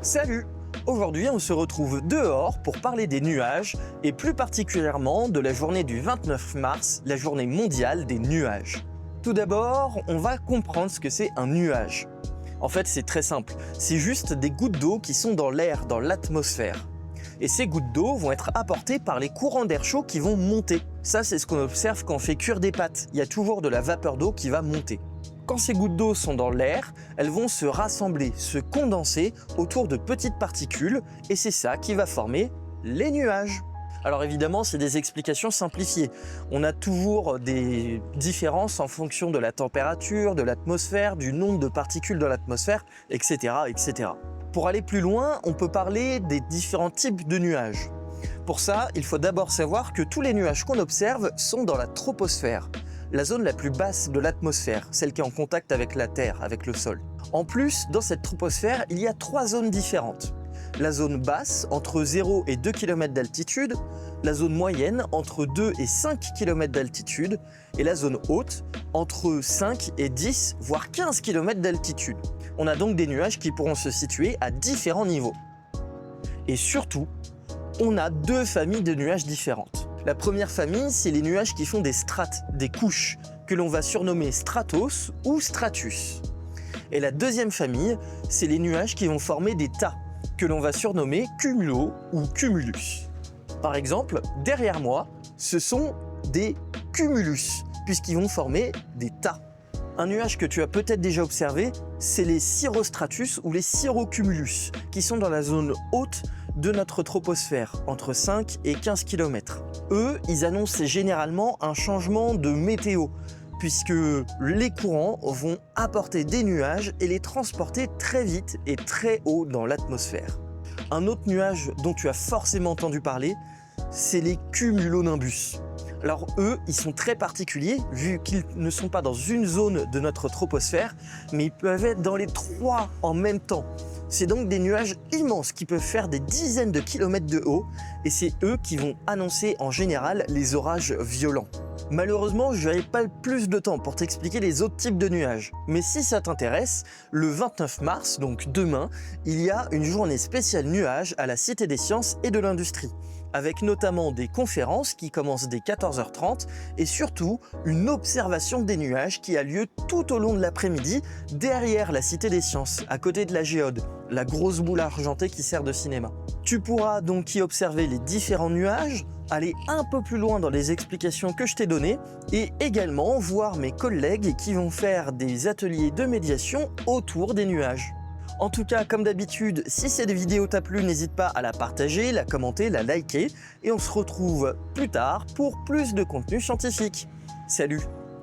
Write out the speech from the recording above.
Salut! Aujourd'hui, on se retrouve dehors pour parler des nuages et plus particulièrement de la journée du 29 mars, la journée mondiale des nuages. Tout d'abord, on va comprendre ce que c'est un nuage. En fait, c'est très simple, c'est juste des gouttes d'eau qui sont dans l'air, dans l'atmosphère. Et ces gouttes d'eau vont être apportées par les courants d'air chaud qui vont monter. Ça, c'est ce qu'on observe quand on fait cuire des pâtes. Il y a toujours de la vapeur d'eau qui va monter. Quand ces gouttes d'eau sont dans l'air, elles vont se rassembler, se condenser autour de petites particules et c'est ça qui va former les nuages. Alors évidemment, c'est des explications simplifiées. On a toujours des différences en fonction de la température, de l'atmosphère, du nombre de particules dans l'atmosphère, etc., etc. Pour aller plus loin, on peut parler des différents types de nuages. Pour ça, il faut d'abord savoir que tous les nuages qu'on observe sont dans la troposphère, la zone la plus basse de l'atmosphère, celle qui est en contact avec la Terre, avec le sol. En plus, dans cette troposphère, il y a 3 zones différentes. La zone basse, entre 0 et 2 km d'altitude, la zone moyenne, entre 2 et 5 km d'altitude, et la zone haute, entre 5 et 10, voire 15 km d'altitude. On a donc des nuages qui pourront se situer à différents niveaux. Et surtout, on a 2 familles de nuages différentes. La première famille, c'est les nuages qui font des strates, des couches, que l'on va surnommer stratos ou stratus. Et la deuxième famille, c'est les nuages qui vont former des tas, que l'on va surnommer cumulo ou cumulus. Par exemple, derrière moi, ce sont des cumulus, puisqu'ils vont former des tas. Un nuage que tu as peut-être déjà observé, c'est les cirrostratus ou les cirrocumulus, qui sont dans la zone haute de notre troposphère, entre 5 et 15 km. Eux, ils annoncent généralement un changement de météo, puisque les courants vont apporter des nuages et les transporter très vite et très haut dans l'atmosphère. Un autre nuage dont tu as forcément entendu parler, c'est les cumulonimbus. Alors eux, ils sont très particuliers, vu qu'ils ne sont pas dans une zone de notre troposphère, mais ils peuvent être dans les 3 en même temps. C'est donc des nuages immenses qui peuvent faire des dizaines de kilomètres de haut, et c'est eux qui vont annoncer en général les orages violents. Malheureusement, je n'avais pas plus de temps pour t'expliquer les autres types de nuages. Mais si ça t'intéresse, le 29 mars, donc demain, il y a une journée spéciale nuages à la Cité des Sciences et de l'Industrie, avec notamment des conférences qui commencent dès 14h30 et surtout une observation des nuages qui a lieu tout au long de l'après-midi derrière la Cité des Sciences, à côté de la géode, la grosse boule argentée qui sert de cinéma. Tu pourras donc y observer les différents nuages, aller un peu plus loin dans les explications que je t'ai données et également voir mes collègues qui vont faire des ateliers de médiation autour des nuages. En tout cas, comme d'habitude, si cette vidéo t'a plu, n'hésite pas à la partager, la commenter, la liker et on se retrouve plus tard pour plus de contenu scientifique. Salut!